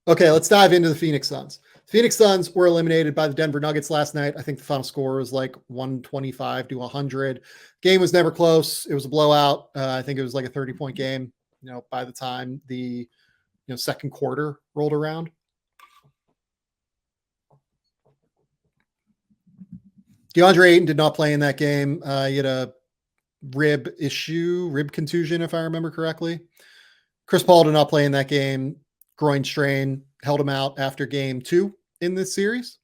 Okay, let's dive into the Phoenix Suns. Phoenix Suns were eliminated by the Denver Nuggets last night. I think the final score was like 125 to 100. Game was never close. It was a blowout. I think it was like a 30-point game, by the time the second quarter rolled around. Deandre Ayton did not play in that game. He had a rib contusion, if I remember correctly. Chris Paul did not play in that game. Groin strain held him out after game 2 in this series.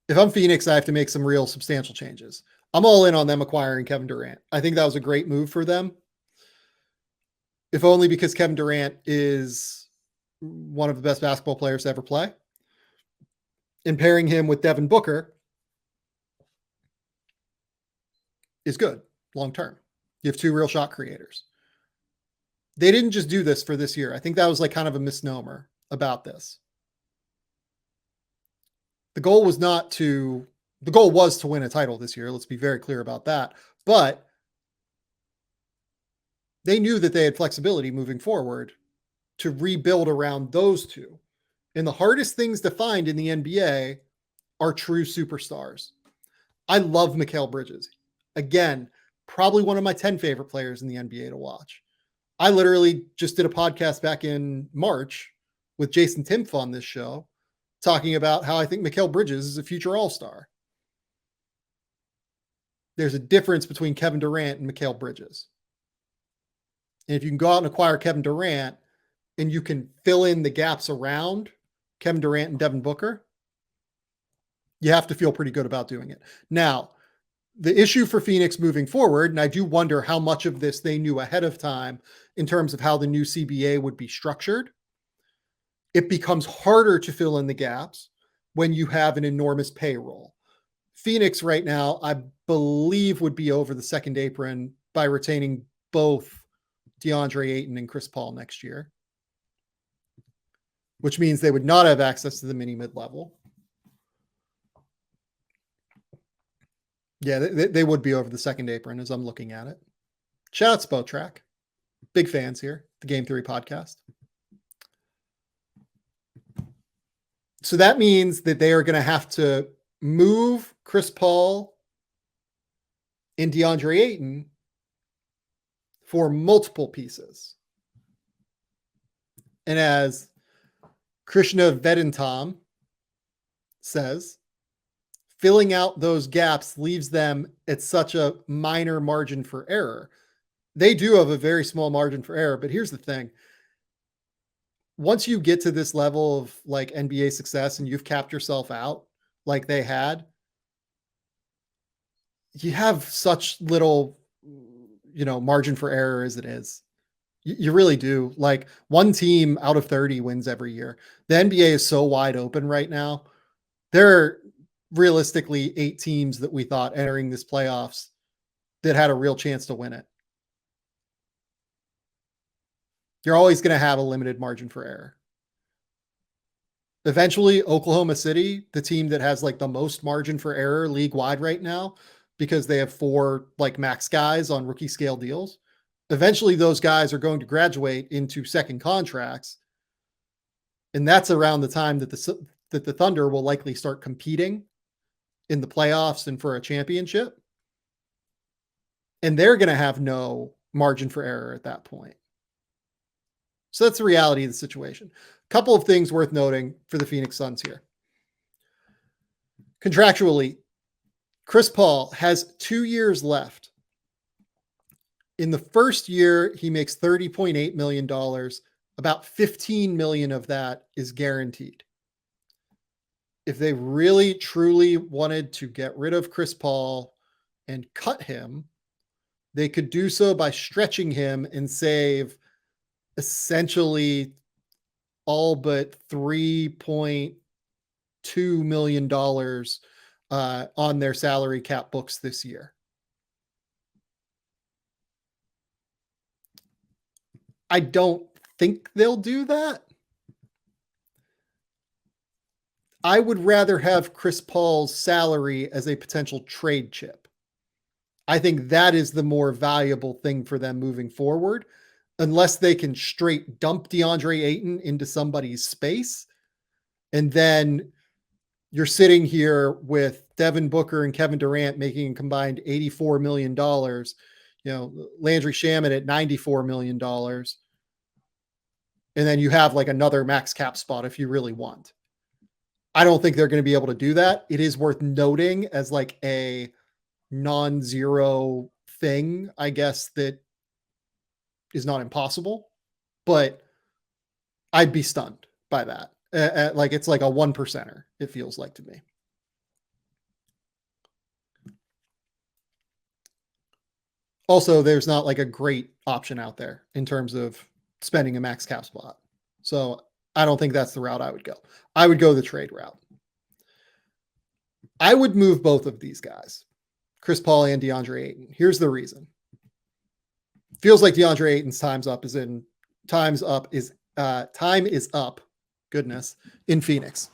If I'm Phoenix, I have to make some real substantial changes. I'm all in on them acquiring Kevin Durant. I think that was a great move for them. If only because Kevin Durant is one of the best basketball players to ever play. And pairing him with Devin Booker is good long term. You have 2 real shot creators. They didn't just do this for this year. I think that was like kind of a misnomer about this. The goal was to win a title this year. Let's be very clear about that. But they knew that they had flexibility moving forward to rebuild around those 2. And the hardest things to find in the NBA are true superstars. I love Mikal Bridges. Again, probably one of my 10 favorite players in the NBA to watch. I literally just did a podcast back in March with Jason Timpf on this show, talking about how I think Mikal Bridges is a future all-star. There's a difference between Kevin Durant and Mikal Bridges. And if you can go out and acquire Kevin Durant and you can fill in the gaps around Kevin Durant and Devin Booker, you have to feel pretty good about doing it. Now, the issue for Phoenix moving forward, and I do wonder how much of this they knew ahead of time in terms of how the new CBA would be structured. It becomes harder to fill in the gaps when you have an enormous payroll. Phoenix right now, I believe, would be over the second apron by retaining both Deandre Ayton and Chris Paul next year, which means they would not have access to the mini mid-level. Yeah, they would be over the second apron as I'm looking at it. Shout out to Spotrack. Big fans here, the Game Theory podcast. So that means that they are going to have to move Chris Paul and DeAndre Ayton for multiple pieces. And as Krishna Vedantam says, filling out those gaps leaves them at such a minor margin for error. They do have a very small margin for error, but here's the thing. Once you get to this level of like NBA success and you've capped yourself out like they had, you have such little, margin for error as it is. You really do. Like, one team out of 30 wins every year. The NBA is so wide open right now. There are realistically 8 teams that we thought entering this playoffs that had a real chance to win it. You're always going to have a limited margin for error. Eventually, Oklahoma City, the team that has like the most margin for error league wide right now, because they have 4 like max guys on rookie scale deals. Eventually, those guys are going to graduate into second contracts. And that's around the time that the Thunder will likely start competing in the playoffs and for a championship. And they're going to have no margin for error at that point. So that's the reality of the situation. A couple of things worth noting for the Phoenix Suns here. Contractually, Chris Paul has 2 years left. In the first year, he makes $30.8 million. About $15 million of that is guaranteed. If they really, truly wanted to get rid of Chris Paul and cut him, they could do so by stretching him and save essentially all but $3.2 million on their salary cap books this year. I don't think they'll do that. I would rather have Chris Paul's salary as a potential trade chip. I think that is the more valuable thing for them moving forward unless they can straight dump DeAndre Ayton into somebody's space. And then you're sitting here with Devin Booker and Kevin Durant making a combined $84 million, Landry Shamet at $94 million. And then you have like another max cap spot if you really want. I don't think they're going to be able to do that. It is worth noting as like a non-zero thing, I guess, that is not impossible, but I'd be stunned by that. Like it's like a 1%er, it feels like to me. Also, there's not like a great option out there in terms of spending a max cap spot. So I don't think that's the route I would go. I would go the trade route. I would move both of these guys, Chris Paul and DeAndre Ayton. Here's the reason. Feels like DeAndre Ayton's time is up. Goodness, in Phoenix.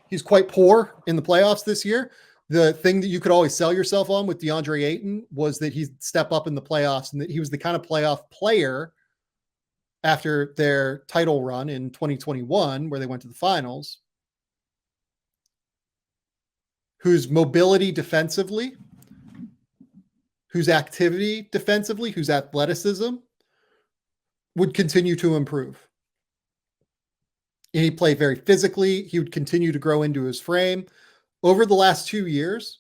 He's quite poor in the playoffs this year. The thing that you could always sell yourself on with DeAndre Ayton was that he'd step up in the playoffs and that he was the kind of playoff player after their title run in 2021, where they went to the finals, whose mobility defensively, whose activity defensively, whose athleticism would continue to improve. And he played very physically. He would continue to grow into his frame. Over the last 2 years,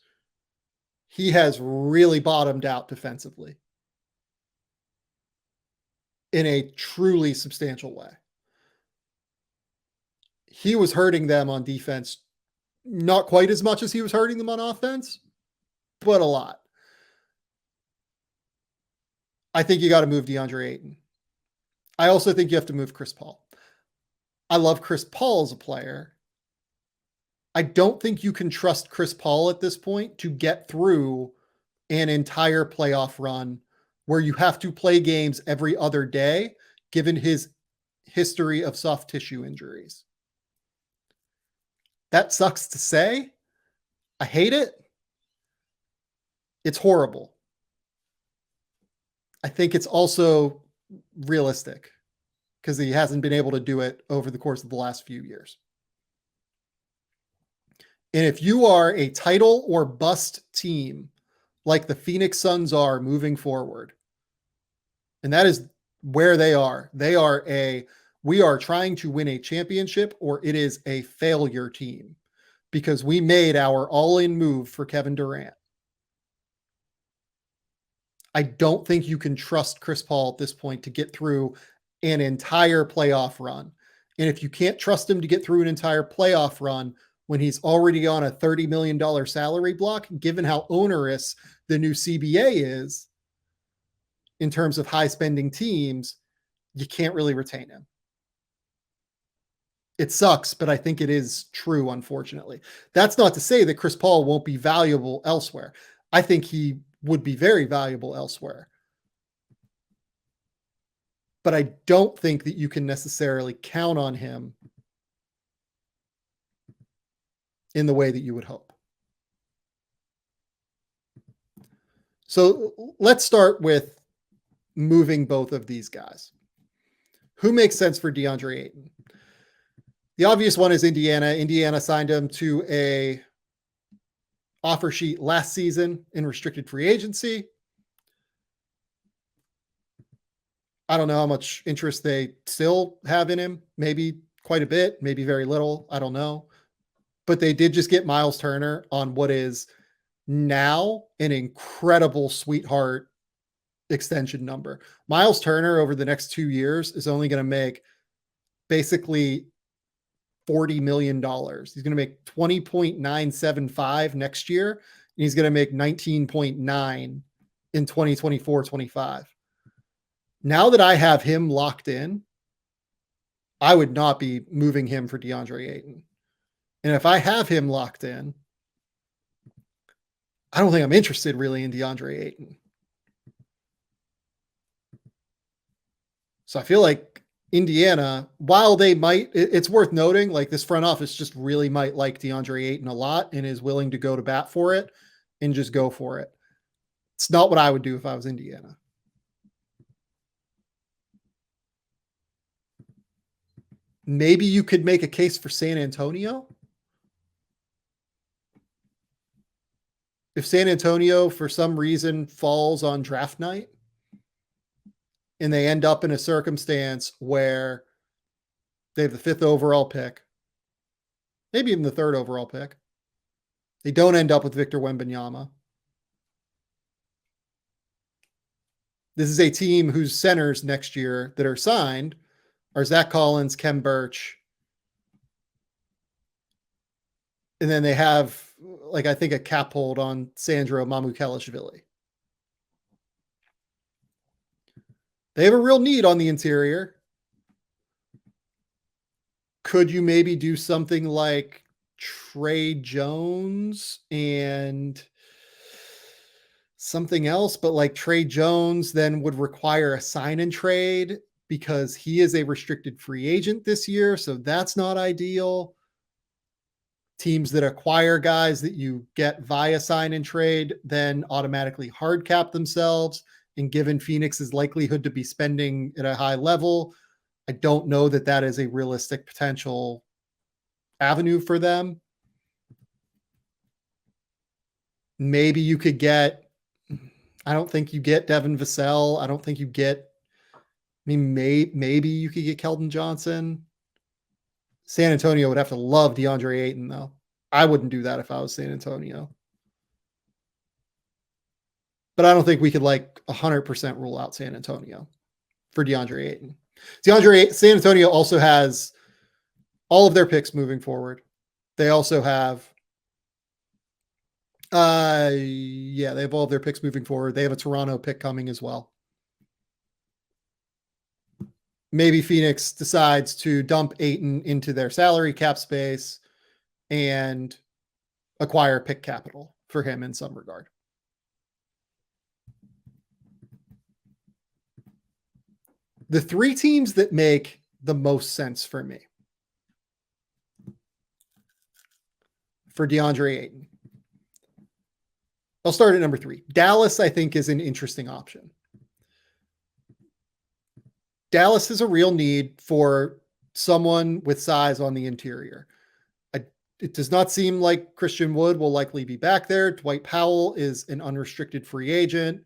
he has really bottomed out defensively in a truly substantial way. He was hurting them on defense, not quite as much as he was hurting them on offense, but a lot. I think you got to move DeAndre Ayton. I also think you have to move Chris Paul. I love Chris Paul as a player. I don't think you can trust Chris Paul at this point to get through an entire playoff run where you have to play games every other day, given his history of soft tissue injuries. That sucks to say. I hate it. It's horrible. I think it's also realistic because he hasn't been able to do it over the course of the last few years. And if you are a title or bust team like the Phoenix Suns are moving forward, and that is where they are we are trying to win a championship or it is a failure team because we made our all-in move for Kevin Durant. I don't think you can trust Chris Paul at this point to get through an entire playoff run. And if you can't trust him to get through an entire playoff run when he's already on a $30 million salary block, given how onerous the new CBA is in terms of high spending teams, you can't really retain him. It sucks, but I think it is true, unfortunately. That's not to say that Chris Paul won't be valuable elsewhere. I think he would be very valuable elsewhere. But I don't think that you can necessarily count on him in the way that you would hope. So let's start with moving both of these guys. Who makes sense for DeAndre Ayton? The obvious one is Indiana. Indiana signed him to a offer sheet last season in restricted free agency. I don't know how much interest they still have in him. Maybe quite a bit, maybe very little. I don't know. But they did just get Miles Turner on what is now an incredible sweetheart extension number. Miles Turner over the next 2 years is only going to make basically $40 million. He's going to make 20.975 next year. And he's going to make 19.9 in 2024-25. Now that I have him locked in, I would not be moving him for DeAndre Ayton. And if I have him locked in, I don't think I'm interested really in DeAndre Ayton. So I feel like Indiana, while they might, it's worth noting, like this front office just really might like DeAndre Ayton a lot and is willing to go to bat for it and just go for it. It's not what I would do if I was Indiana. Maybe you could make a case for San Antonio. If San Antonio, for some reason, falls on draft night and they end up in a circumstance where they have the 5th overall pick, maybe even the 3rd overall pick, they don't end up with Victor Wembanyama. This is a team whose centers next year that are signed are Zach Collins, Kem Birch, and then they have, like, I think a cap hold on Sandro Mamukelashvili. They have a real need on the interior. Could you maybe do something like Trey Jones and something else? But like Trey Jones then would require a sign and trade because he is a restricted free agent this year. So that's not ideal. Teams that acquire guys that you get via sign and trade then automatically hard cap themselves. And given Phoenix's likelihood to be spending at a high level, I don't know that that is a realistic potential avenue for them. Maybe you could get, I don't think you get Devin Vassell. I don't think you get, I mean, maybe you could get Keldon Johnson. San Antonio would have to love Deandre Ayton, though. I wouldn't do that if I was San Antonio. But I don't think we could like 100% rule out San Antonio for Deandre Ayton. San Antonio also has all of their picks moving forward. They also have, they have all of their picks moving forward. They have a Toronto pick coming as well. Maybe Phoenix decides to dump Ayton into their salary cap space and acquire pick capital for him in some regard. The 3 teams that make the most sense for me for Deandre Ayton. I'll start at number 3. Dallas, I think, is an interesting option. Dallas has a real need for someone with size on the interior. It does not seem like Christian Wood will likely be back there. Dwight Powell is an unrestricted free agent,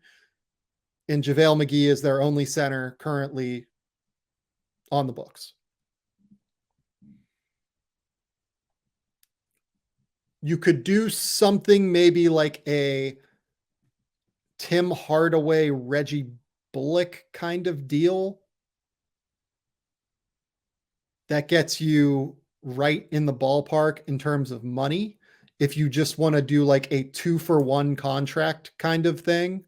and JaVale McGee is their only center currently on the books. You could do something maybe like a Tim Hardaway, Reggie Bullock kind of deal that gets you right in the ballpark in terms of money. If you just want to do like a 2-for-1 contract kind of thing.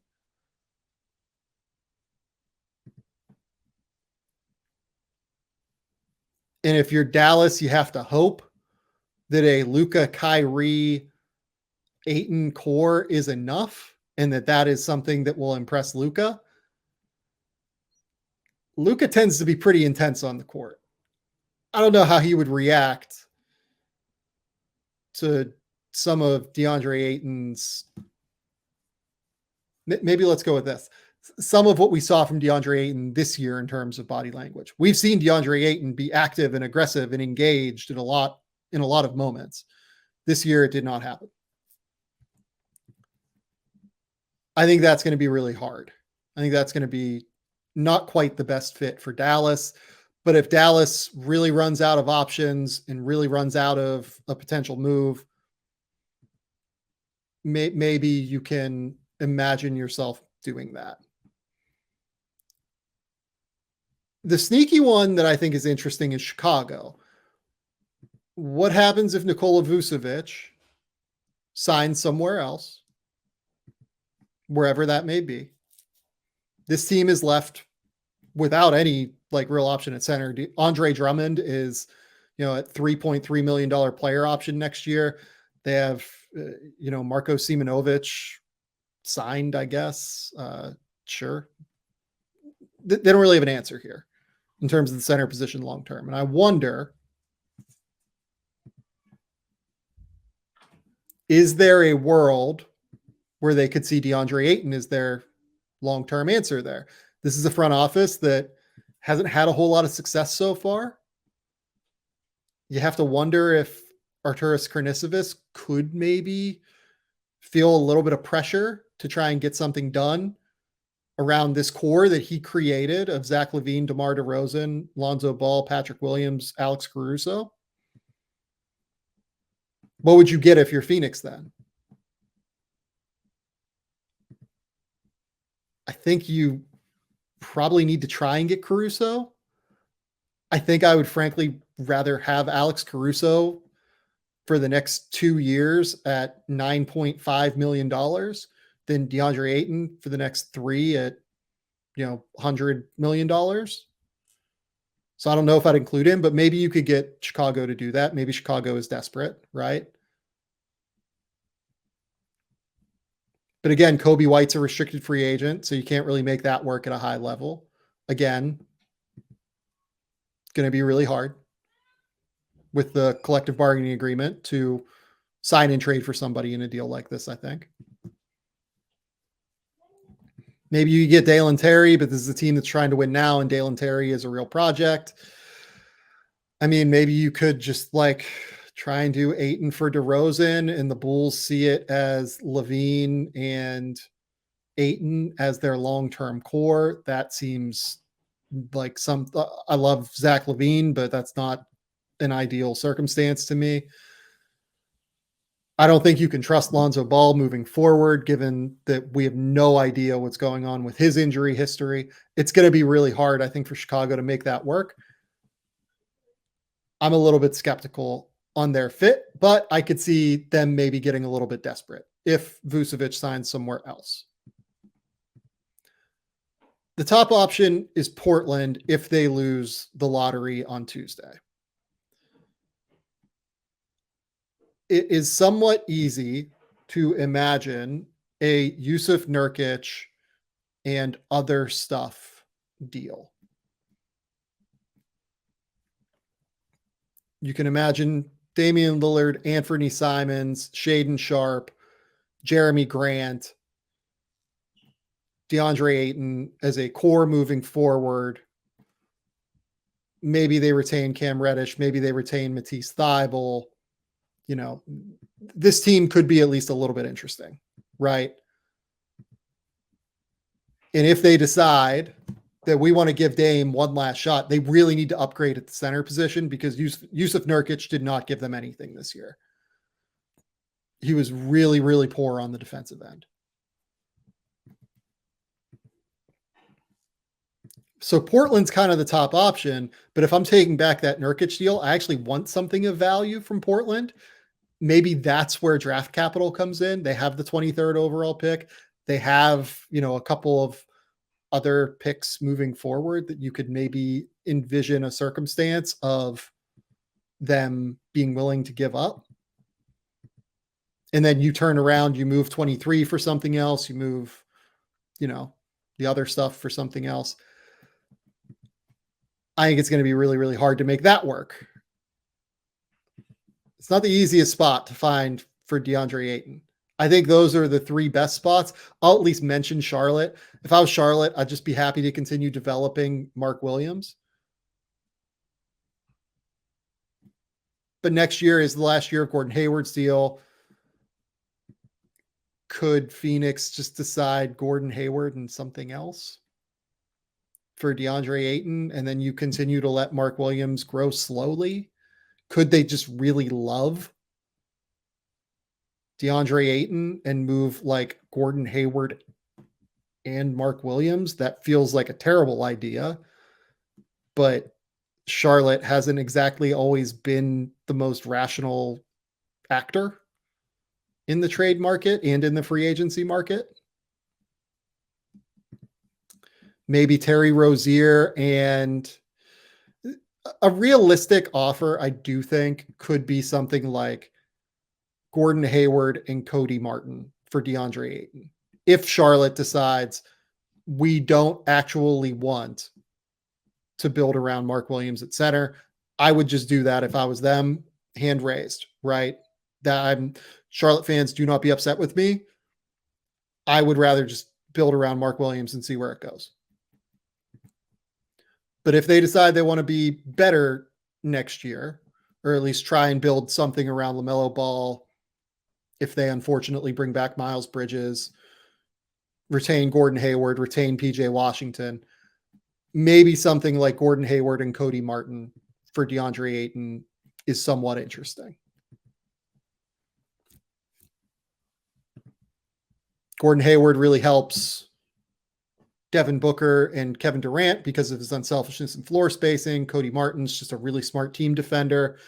And if you're Dallas, you have to hope that a Luka, Kyrie, Ayton core is enough and that is something that will impress Luka. Luka tends to be pretty intense on the court. I don't know how he would react to some of DeAndre Ayton's. Maybe let's go with this. Some of what we saw from DeAndre Ayton this year in terms of body language. We've seen DeAndre Ayton be active and aggressive and engaged in a lot of moments. This year, it did not happen. I think that's going to be really hard. I think that's going to be not quite the best fit for Dallas. But if Dallas really runs out of options and really runs out of a potential move, maybe you can imagine yourself doing that. The sneaky one that I think is interesting is Chicago. What happens if Nikola Vucevic signs somewhere else, wherever that may be? This team is left without any like real option at center. Andre Drummond is, at $3.3 million player option next year. They have, Marko Simonovic signed, I guess. Sure. They don't really have an answer here in terms of the center position long-term. And I wonder, is there a world where they could see DeAndre Ayton as their long-term answer there? This is a front office that hasn't had a whole lot of success so far. you have to wonder if Arturas Karnisovas could maybe feel a little bit of pressure to try and get something done around this core that he created of Zach LaVine, DeMar DeRozan, Lonzo Ball, Patrick Williams, Alex Caruso. What would you get if you're Phoenix then? I think you probably need to try and get Caruso. I think I would frankly rather have Alex Caruso for the next 2 years at $9.5 million than DeAndre Ayton for the next 3 at, $100 million. So I don't know if I'd include him, but maybe you could get Chicago to do that. Maybe Chicago is desperate, right? But again, Kobe White's a restricted free agent, so you can't really make that work at a high level. Again, it's going to be really hard with the collective bargaining agreement to sign and trade for somebody in a deal like this, I think. Maybe you get Dalen Terry, but this is a team that's trying to win now, and Dalen Terry is a real project. I mean, maybe you could just try and do Ayton for DeRozan, and the Bulls see it as LaVine and Ayton as their long-term core. That seems like I love Zach LaVine, but that's not an ideal circumstance to me. I don't think you can trust Lonzo Ball moving forward, given that we have no idea what's going on with his injury history. It's going to be really hard, I think, for Chicago to make that work. I'm a little bit skeptical on their fit, but I could see them maybe getting a little bit desperate if Vucevic signs somewhere else. The top option is Portland if they lose the lottery on Tuesday. It is somewhat easy to imagine a Yusuf Nurkic and other stuff deal. You can imagine Damian Lillard, Anthony Simons, Shaedon Sharpe, Jeremy Grant, DeAndre Ayton as a core moving forward. Maybe they retain Cam Reddish. Maybe they retain Matisse Thybulle. This team could be at least a little bit interesting, right? And if they decide that we want to give Dame one last shot, they really need to upgrade at the center position because Yusuf Nurkic did not give them anything this year. He was really, really poor on the defensive end. So Portland's kind of the top option, but if I'm taking back that Nurkic deal, I actually want something of value from Portland. Maybe that's where draft capital comes in. They have the 23rd overall pick. They have, a couple of other picks moving forward that you could maybe envision a circumstance of them being willing to give up. And then you turn around, you move 23 for something else, you move, the other stuff for something else. I think it's going to be really, really hard to make that work. It's not the easiest spot to find for DeAndre Ayton. I think those are the 3 best spots. I'll at least mention Charlotte. If I was Charlotte, I'd just be happy to continue developing Mark Williams. But next year is the last year of Gordon Hayward's deal. Could Phoenix just decide Gordon Hayward and something else for DeAndre Ayton, and then you continue to let Mark Williams grow slowly? Could they just really love DeAndre Ayton and move Gordon Hayward and Mark Williams? That feels like a terrible idea, but Charlotte hasn't exactly always been the most rational actor in the trade market and in the free agency market. Maybe Terry Rozier, and a realistic offer, I do think, could be something like Gordon Hayward and Cody Martin for DeAndre Ayton. If Charlotte decides we don't actually want to build around Mark Williams at center, I would just do that if I was them, hand raised, right? Charlotte fans, do not be upset with me. I would rather just build around Mark Williams and see where it goes. But if they decide they want to be better next year, or at least try and build something around LaMelo Ball if they unfortunately bring back Miles Bridges, retain Gordon Hayward, retain PJ Washington. Maybe something like Gordon Hayward and Cody Martin for Deandre Ayton is somewhat interesting. Gordon Hayward really helps Devin Booker and Kevin Durant because of his unselfishness and floor spacing. Cody Martin's just a really smart team defender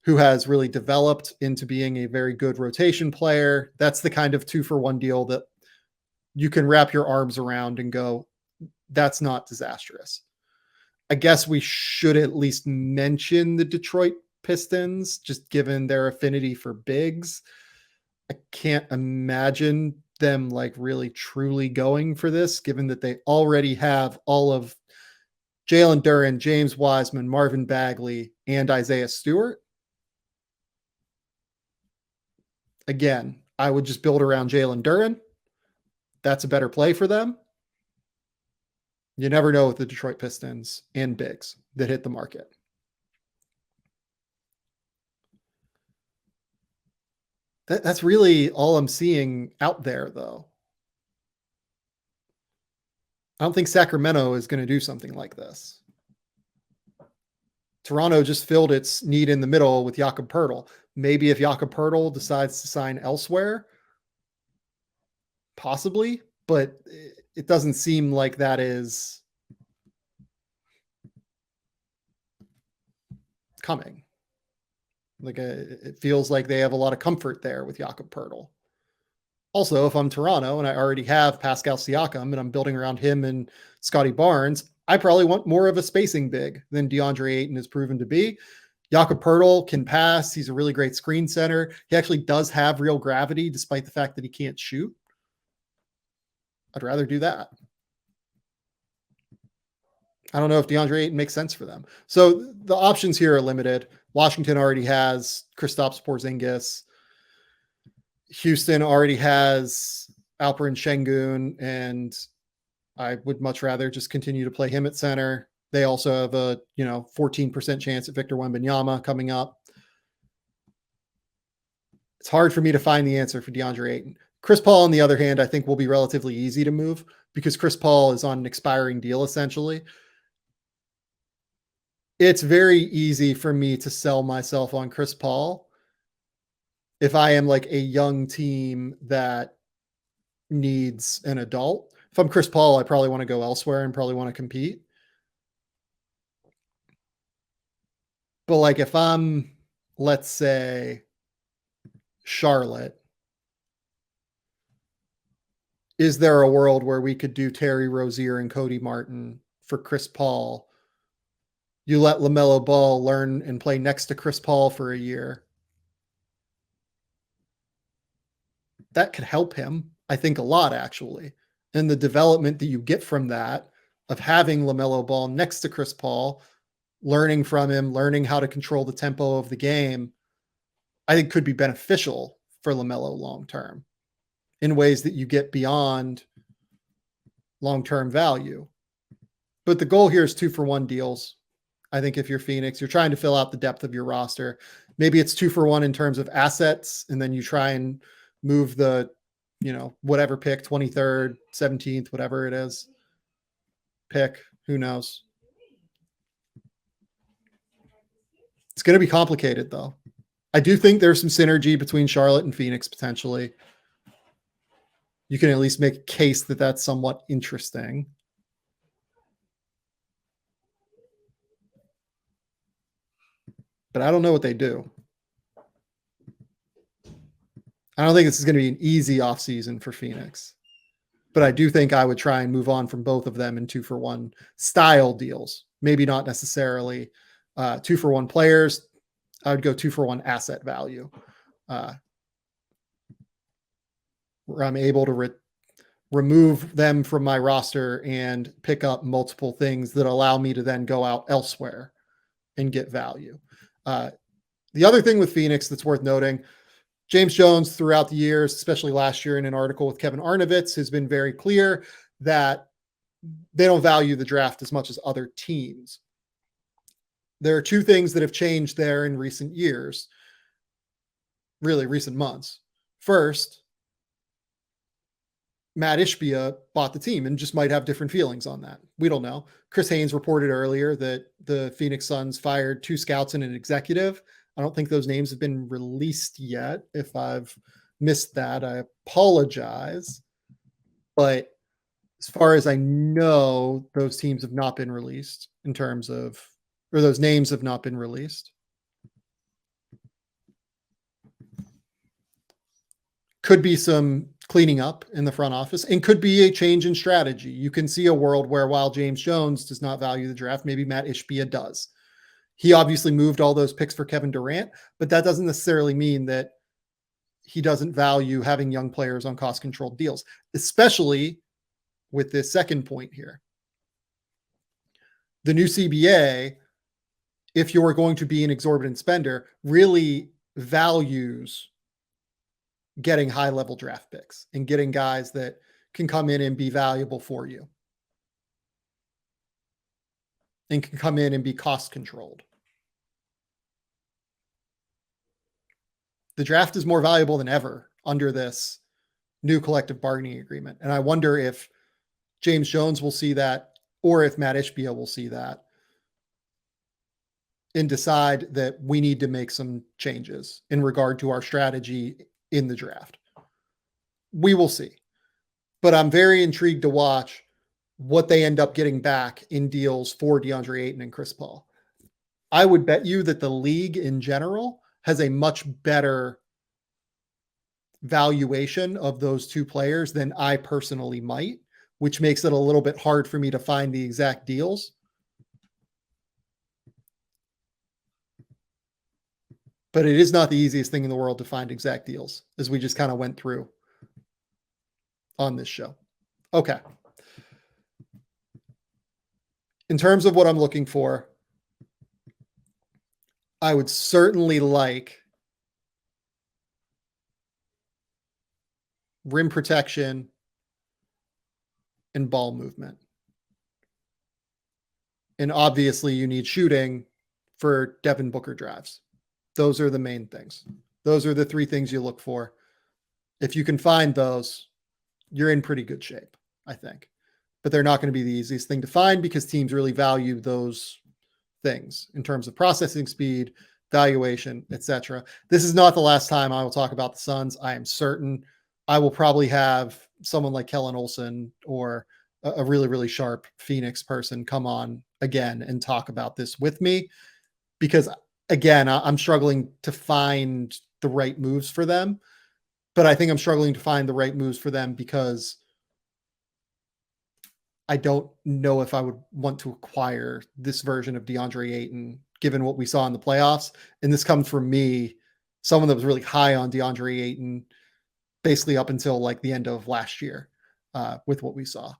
who has really developed into being a very good rotation player. That's the kind of 2-for-1 deal that you can wrap your arms around and go, that's not disastrous. I guess we should at least mention the Detroit Pistons, just given their affinity for bigs. I can't imagine them like really truly going for this, given that they already have all of Jalen Duren, James Wiseman, Marvin Bagley, and Isaiah Stewart. Again, I would just build around Jalen Duren. That's a better play for them. You never know with the Detroit Pistons and bigs that hit the market. That's really all I'm seeing out there, though. I don't think Sacramento is going to do something like this. Toronto just filled its need in the middle with Jakob Poeltl. Maybe if Jakob Poeltl decides to sign elsewhere, possibly, but it doesn't seem like that is coming. Like it feels like they have a lot of comfort there with Jakob Poeltl. Also, if I'm Toronto and I already have Pascal Siakam and I'm building around him and Scotty Barnes, I probably want more of a spacing big than Deandre Ayton has proven to be. Jakob Poeltl can pass. He's a really great screen center. He actually does have real gravity, despite the fact that he can't shoot. I'd rather do that. I don't know if Deandre Ayton makes sense for them. So the options here are limited. Washington already has Kristaps Porzingis. Houston already has Alperen Şengün, and I would much rather just continue to play him at center. They also have a 14% chance at Victor Wembanyama coming up. It's hard for me to find the answer for Deandre Ayton. Chris Paul, on the other hand, I think will be relatively easy to move because Chris Paul is on an expiring deal, essentially. It's very easy for me to sell myself on Chris Paul if I am like a young team that needs an adult. If I'm Chris Paul, I probably want to go elsewhere and probably want to compete. But like if I'm, let's say, Charlotte, is there a world where we could do Terry Rozier and Cody Martin for Chris Paul? You let LaMelo Ball learn and play next to Chris Paul for a year. That could help him, I think, a lot, actually. And the development that you get from that, of having LaMelo Ball next to Chris Paul, learning from him, learning how to control the tempo of the game, I think could be beneficial for LaMelo long-term in ways that you get beyond long-term value. But the goal here is 2-for-1 deals. I think if you're Phoenix, you're trying to fill out the depth of your roster. Maybe it's 2-for-1 in terms of assets, and then you try and move the, whatever pick, 23rd, 17th, whatever it is, pick, who knows. It's going to be complicated, though. I do think there's some synergy between Charlotte and Phoenix, potentially. You can at least make a case that that's somewhat interesting. But I don't know what they do. I don't think this is going to be an easy offseason for Phoenix. But I do think I would try and move on from both of them in 2-for-1 style deals. Maybe not necessarily 2-for-1 players. I would go 2-for-1 asset value. Where I'm able to remove them from my roster and pick up multiple things that allow me to then go out elsewhere and get value. The other thing with Phoenix that's worth noting, James Jones throughout the years, especially last year in an article with Kevin Arnovitz, has been very clear that they don't value the draft as much as other teams. there are two things that have changed there in recent years, really recent months. First, Matt Ishbia bought the team and just might have different feelings on that. We don't know. Chris Haynes reported earlier that the Phoenix Suns fired 2 scouts and an executive. I don't think those names have been released yet. If I've missed that, I apologize. But as far as I know, those teams have not been released in terms of, or those names have not been released. Could be some cleaning up in the front office and could be a change in strategy. You can see a world where while James Jones does not value the draft, maybe Matt Ishbia does. He obviously moved all those picks for Kevin Durant, but that doesn't necessarily mean that he doesn't value having young players on cost controlled deals, especially with this second point here. The new CBA, if you're going to be an exorbitant spender, really values getting high level draft picks and getting guys that can come in and be valuable for you and can come in and be cost controlled. The draft is more valuable than ever under this new collective bargaining agreement. And I wonder if James Jones will see that or if Matt Ishbia will see that and decide that we need to make some changes in regard to our strategy in the draft. We will see. But I'm very intrigued to watch what they end up getting back in deals for Deandre Ayton and Chris Paul. I would bet you that the league in general has a much better valuation of those two players than I personally might, which makes it a little bit hard for me to find the exact deals. But it is not the easiest thing in the world to find exact deals, as we just kind of went through on this show. Okay. In terms of what I'm looking for, I would certainly like rim protection and ball movement. And obviously you need shooting for Devin Booker drives. Those are the main things. Those are the 3 things you look for. If you can find those, you're in pretty good shape, I think. But they're not going to be the easiest thing to find because teams really value those things in terms of processing speed, valuation, etc. This is not the last time I will talk about the Suns. I am certain I will probably have someone like Kellen Olson or a really, really sharp Phoenix person come on again and talk about this with me because, again, I'm struggling to find the right moves for them. But I think I'm struggling to find the right moves for them because I don't know if I would want to acquire this version of Deandre Ayton, given what we saw in the playoffs. And this comes from me, someone that was really high on Deandre Ayton, basically up until like the end of last year with what we saw.